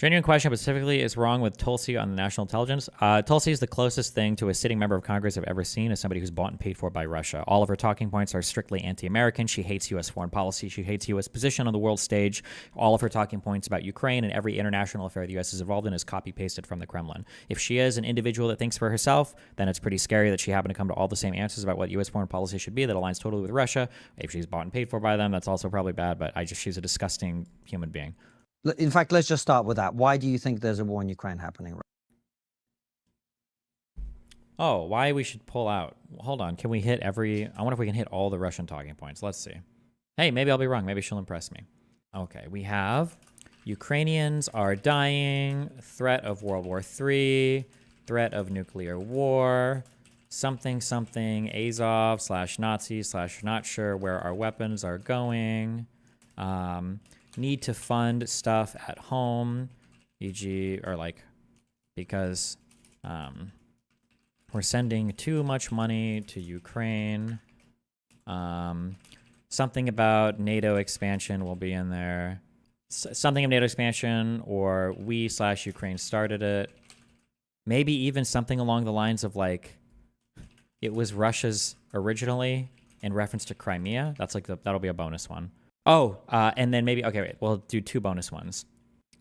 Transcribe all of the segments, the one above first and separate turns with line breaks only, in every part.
Genuine question specifically is wrong with Tulsi on the national intelligence. Tulsi is the closest thing to a sitting member of Congress I've ever seen as somebody who's bought and paid for by Russia. All of her talking points are strictly anti-American. She hates U.S. foreign policy. She hates U.S. position on the world stage. All of her talking points about Ukraine and every international affair the U.S. is involved in is copy-pasted from the Kremlin. If she is an individual that thinks for herself, then it's pretty scary that she happened to come to all the same answers about what U.S. foreign policy should be that aligns totally with Russia. If she's bought and paid for by them, that's also probably bad, but she's a disgusting human being.
In fact, let's just start with that. Why do you think there's a war in Ukraine happening?
Oh, why we should pull out. Hold on. Can we hit I wonder if we can hit all the Russian talking points. Let's see. Hey, maybe I'll be wrong. Maybe she'll impress me. Okay, we have Ukrainians are dying, threat of World War III, threat of nuclear war, something, Azov / Nazi / not sure where our weapons are going. Need to fund stuff at home, e.g., or like, because we're sending too much money to Ukraine. Something about NATO expansion will be in there. Something of NATO expansion, or we / Ukraine started it. Maybe even something along the lines of like, it was Russia's originally in reference to Crimea. That's like that'll be a bonus one. Oh, and then maybe, okay, wait, we'll do two bonus ones.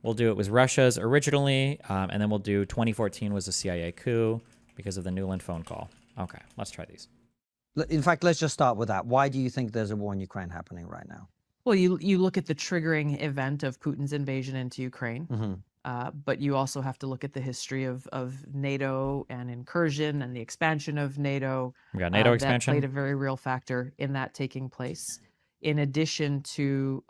We'll do it was Russia's originally, and then we'll do 2014 was a CIA coup because of the Newland phone call. Okay, let's try these.
In fact, let's just start with that. Why do you think there's a war in Ukraine happening right now?
Well, you look at the triggering event of Putin's invasion into Ukraine, but you also have to look at the history of NATO and incursion and the expansion of NATO.
We got NATO expansion.
That played a very real factor in that taking place. In addition to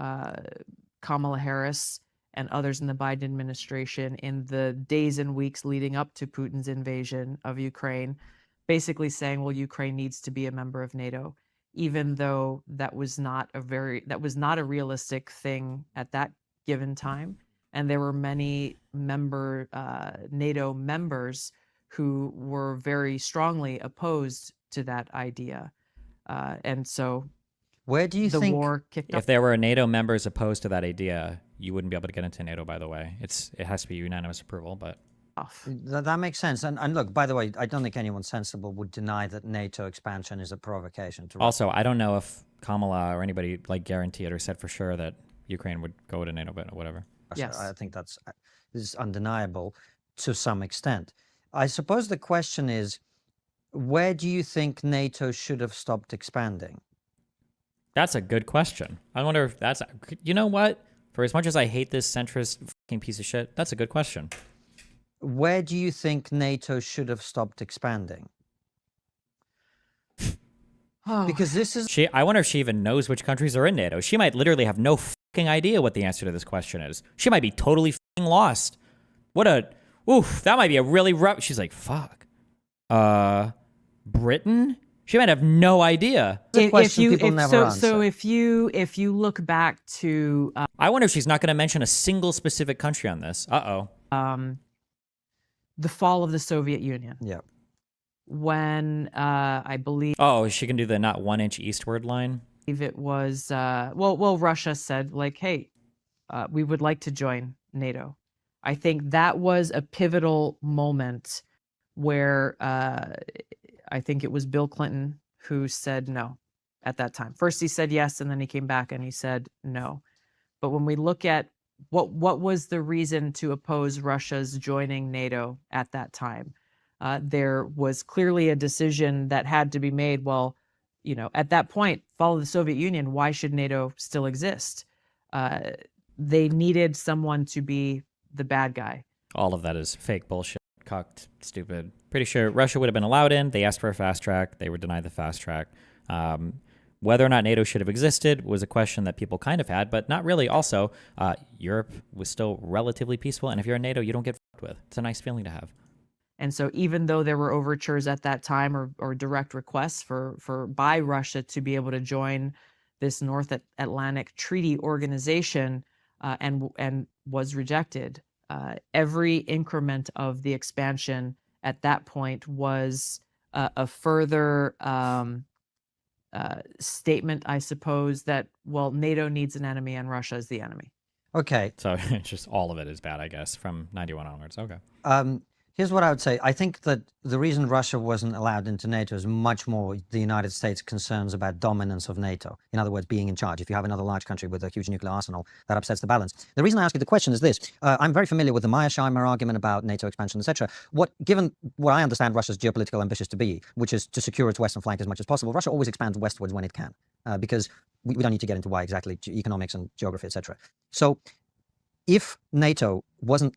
Kamala Harris and others in the Biden administration in the days and weeks leading up to Putin's invasion of Ukraine, basically saying, well, Ukraine needs to be a member of NATO, even though that was not a realistic thing at that given time. And there were many NATO members who were very strongly opposed to that idea. And so
where do you think
the war kicked off?
If there were NATO members opposed to that idea, you wouldn't be able to get into NATO, by the way. It has to be unanimous approval, but...
That makes sense. And look, by the way, I don't think anyone sensible would deny that NATO expansion is a provocation to Russia.
Also, I don't know if Kamala or anybody like guaranteed or said for sure that Ukraine would go to NATO, but whatever.
Yes.
I think this is undeniable to some extent. I suppose the question is, where do you think NATO should have stopped expanding?
That's a good question. I wonder if that's... You know what? For as much as I hate this centrist fucking piece of shit, that's a good question.
Where do you think NATO should have stopped expanding? Because this is...
I wonder if she even knows which countries are in NATO. She might literally have no fucking idea what the answer to this question is. She might be totally fucking lost. That might be a really rough... She's like, fuck. Britain? She might have no idea.
If you look back to...
I wonder if she's not going to mention a single specific country on this.
The fall of the Soviet Union.
Yeah.
When I believe...
Oh, she can do the not 1 inch eastward line?
It was... well, Russia said, like, hey, we would like to join NATO. I think that was a pivotal moment where I think it was Bill Clinton who said no at that time. First he said yes, and then he came back and he said no. But when we look at what was the reason to oppose Russia's joining NATO at that time? There was clearly a decision that had to be made. Well, at that point, fall of the Soviet Union, why should NATO still exist? They needed someone to be the bad guy.
All of that is fake bullshit, cocked, stupid. Pretty sure Russia would have been allowed in. They asked for a fast track. They were denied the fast track. Whether or not NATO should have existed was a question that people kind of had, but not really. Also, Europe was still relatively peaceful, and if you're in NATO, you don't get fucked with. It's a nice feeling to have.
And so even though there were overtures at that time or direct requests by Russia to be able to join this North Atlantic Treaty Organization and was rejected, every increment of the expansion at that point was a further statement, I suppose, that, well, NATO needs an enemy and Russia is the enemy.
Okay.
So it's just all of it is bad, I guess, from 91 onwards. Okay.
Here's what I would say. I think that the reason Russia wasn't allowed into NATO is much more the United States' concerns about dominance of NATO. In other words, being in charge. If you have another large country with a huge nuclear arsenal, that upsets the balance. The reason I ask you the question is this. I'm very familiar with the Mearsheimer argument about NATO expansion, etc. Given what I understand Russia's geopolitical ambitions to be, which is to secure its western flank as much as possible, Russia always expands westwards when it can, because we don't need to get into why exactly, economics and geography, etc. So if NATO wasn't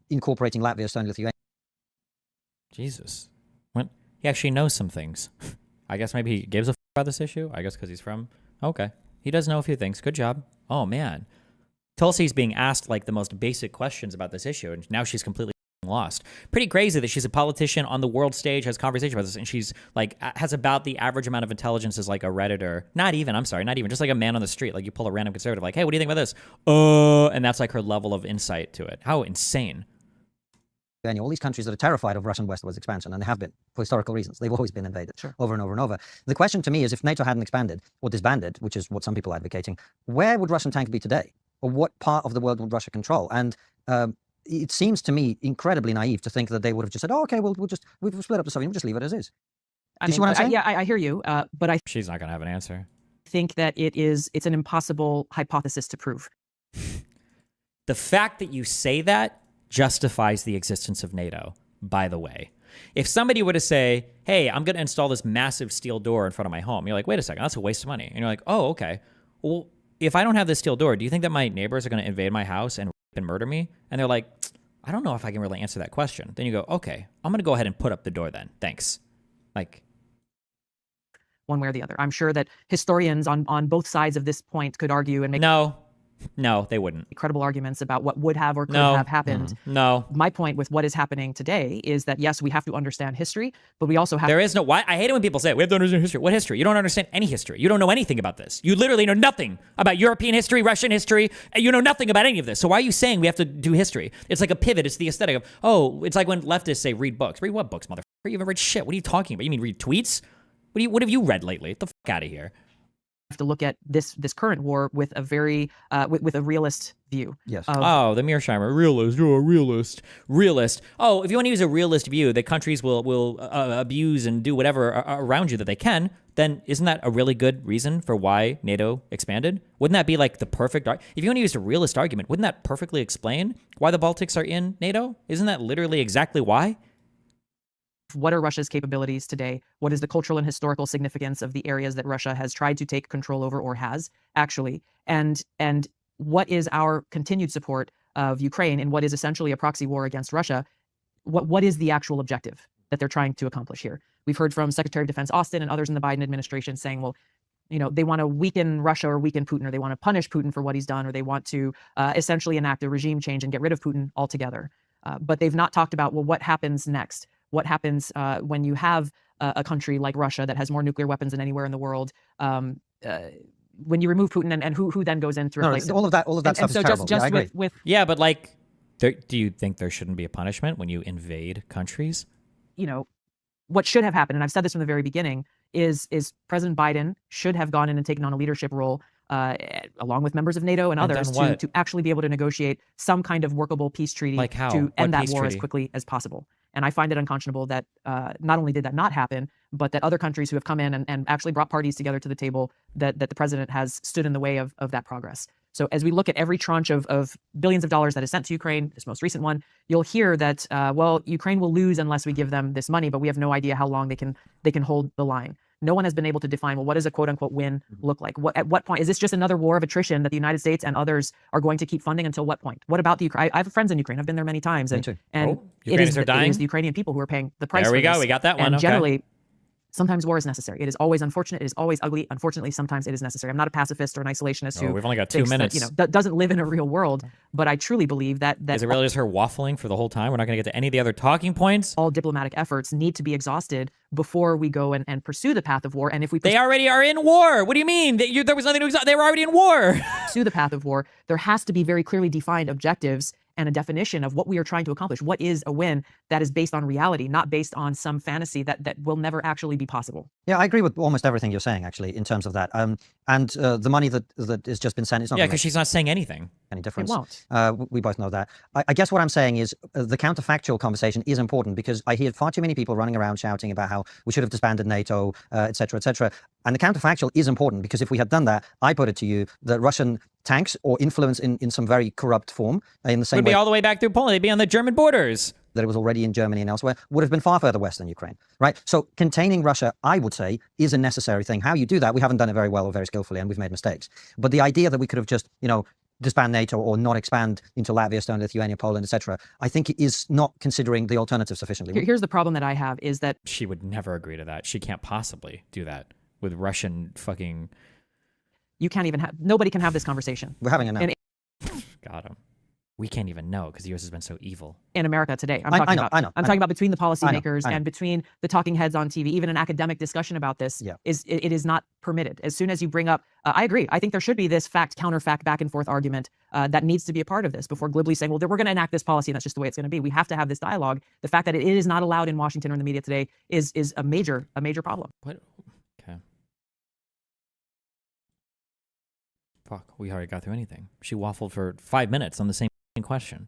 incorporating Latvia, Estonia, Lithuania,
Jesus. What? He actually knows some things. I guess maybe he gives a about this issue. I guess because he's from... Okay. He does know a few things. Good job. Oh, man. Tulsi's being asked, like, the most basic questions about this issue, and now she's completely lost. Pretty crazy that she's a politician on the world stage, has conversation about this, and she's, like, has about the average amount of intelligence as, like, a Redditor. Not even, just like a man on the street. Like, you pull a random conservative, like, hey, what do you think about this? And that's, like, her level of insight to it. How insane.
all these countries that are terrified of Russian westwards expansion, and they have been for historical reasons. They've always been invaded over and over and over. The question to me is, if NATO hadn't expanded or disbanded, which is what some people are advocating, where would Russian tanks be today? Or what part of the world would Russia control? And it seems to me incredibly naive to think that they would have just said, oh, okay, we'll split up the Soviet, we'll just leave it as is. You see what I'm saying?
Yeah, I hear you. But I
She's not going to have an answer.
think that it's an impossible hypothesis to prove.
The fact that you say that justifies the existence of NATO, by the way. If somebody were to say, hey, I'm going to install this massive steel door in front of my home, you're like, wait a second, that's a waste of money. And you're like, oh, okay. Well, if I don't have this steel door, do you think that my neighbors are going to invade my house and murder me? And they're like, I don't know if I can really answer that question. Then you go, okay, I'm going to go ahead and put up the door then. Thanks. Like,
one way or the other. I'm sure that historians on both sides of this point could argue and make
No, they wouldn't.
credible arguments about what would have or could have happened.
No.
My point with what is happening today is that, yes, we have to understand history, but we also have
There is no... Why? I hate it when people say, we have to understand history. What history? You don't understand any history. You don't know anything about this. You literally know nothing about European history, Russian history, and you know nothing about any of this. So why are you saying we have to do history? It's like a pivot. It's the aesthetic of, oh, it's like when leftists say, read books. Read what books, motherfucker? You haven't read shit. What are you talking about? You mean read tweets? What have you read lately? Get the fuck out of here.
have to look at this current war with a very with a realist view.
Yes.
Oh, the Mearsheimer, realist. You're a realist. Oh, if you want to use a realist view that countries will abuse and do whatever around you that they can, then isn't that a really good reason for why NATO expanded? Wouldn't that be like the perfect... If you want to use a realist argument, wouldn't that perfectly explain why the Baltics are in NATO? Isn't that literally exactly why?
What are Russia's capabilities today? What is the cultural and historical significance of the areas that Russia has tried to take control over or has actually? And what is our continued support of Ukraine in what is essentially a proxy war against Russia? What is the actual objective that they're trying to accomplish here? We've heard from Secretary of Defense Austin and others in the Biden administration saying, well, you know, they want to weaken Russia or weaken Putin, or they want to punish Putin for what he's done, or they want to essentially enact a regime change and get rid of Putin altogether. But they've not talked about, well, what happens next? What happens when you have a country like Russia that has more nuclear weapons than anywhere in the world? When you remove Putin, and who then goes in to replace him?
All of that stuff is terrible.
Just
I agree.
with
Yeah, but like, do you think there shouldn't be a punishment when you invade countries?
you know, what should have happened, and I've said this from the very beginning, is President Biden should have gone in and taken on a leadership role, along with members of NATO and others, to actually be able to negotiate some kind of workable peace treaty
Like how?
to end
What
that
peace
war
treaty?
as quickly as possible. And I find it unconscionable that not only did that not happen, but that other countries who have come in and actually brought parties together to the table, that the president has stood in the way of that progress. So as we look at every tranche of billions of dollars that is sent to Ukraine, this most recent one, you'll hear that, well, Ukraine will lose unless we give them this money, but we have no idea how long they can hold the line. No one has been able to define, well, what does a quote-unquote win look like? At what point? Is this just another war of attrition that the United States and others are going to keep funding until what point? What about the Ukraine? I have friends in Ukraine. I've been there many times. And
Ukrainians are dying?
It is the Ukrainian people who are paying the price
There we
for
go.
this.
We got that one.
And
Okay.
generally, sometimes war is necessary. It is always unfortunate. It is always ugly. Unfortunately, sometimes it is necessary. I'm not a pacifist or an isolationist who
We've only got 2
thinks
minutes.
that, that doesn't live in a real world. But I truly believe that
Is it really just her waffling for the whole time? We're not going to get to any of the other talking points?
all diplomatic efforts need to be exhausted before we go and pursue the path of war. And if we
They already are in war. What do you mean? There was nothing to exhaust. They were already in war.
pursue the path of war, there has to be very clearly defined objectives and a definition of what we are trying to accomplish. What is a win that is based on reality, not based on some fantasy that will never actually be possible.
Yeah, I agree with almost everything you're saying, actually, in terms of that. And the money that has just been sent is not
Yeah,
going to
because she's not saying anything.
make any difference.
It won't.
We both know that. I guess what I'm saying is the counterfactual conversation is important because I hear far too many people running around shouting about how we should have disbanded NATO, et cetera, et cetera. And the counterfactual is important because if we had done that, I put it to you that Russian tanks or influence in some very corrupt form, in the same
Would
way
be all the way back through Poland. They'd be on the German borders.
that it was already in Germany and elsewhere, would have been far further west than Ukraine, right? So containing Russia, I would say, is a necessary thing. How you do that, we haven't done it very well or very skillfully, and we've made mistakes. But the idea that we could have just, disband NATO or not expand into Latvia, Estonia, Lithuania, Poland, etc., I think it is not considering the alternative sufficiently.
Here's the problem that I have is that
She would never agree to that. She can't possibly do that with Russian fucking...
you can't even nobody can have this conversation
We're having it now.
And-
Got him. We can't even know because the U.S. has been so evil.
in America today. I'm
I
talking
know,
about.
I know,
I'm
I
talking
know.
about between the policymakers
I know.
and between the talking heads on TV. Even an academic discussion about this
Yeah.
it is not permitted. As soon as you bring up, I agree. I think there should be this fact counter fact back and forth argument that needs to be a part of this before glibly saying, well, we're going to enact this policy and that's just the way it's going to be. We have to have this dialogue. The fact that it is not allowed in Washington or in the media today is a major problem.
What? Okay. Fuck, we already got through anything. She waffled for 5 minutes on the same question.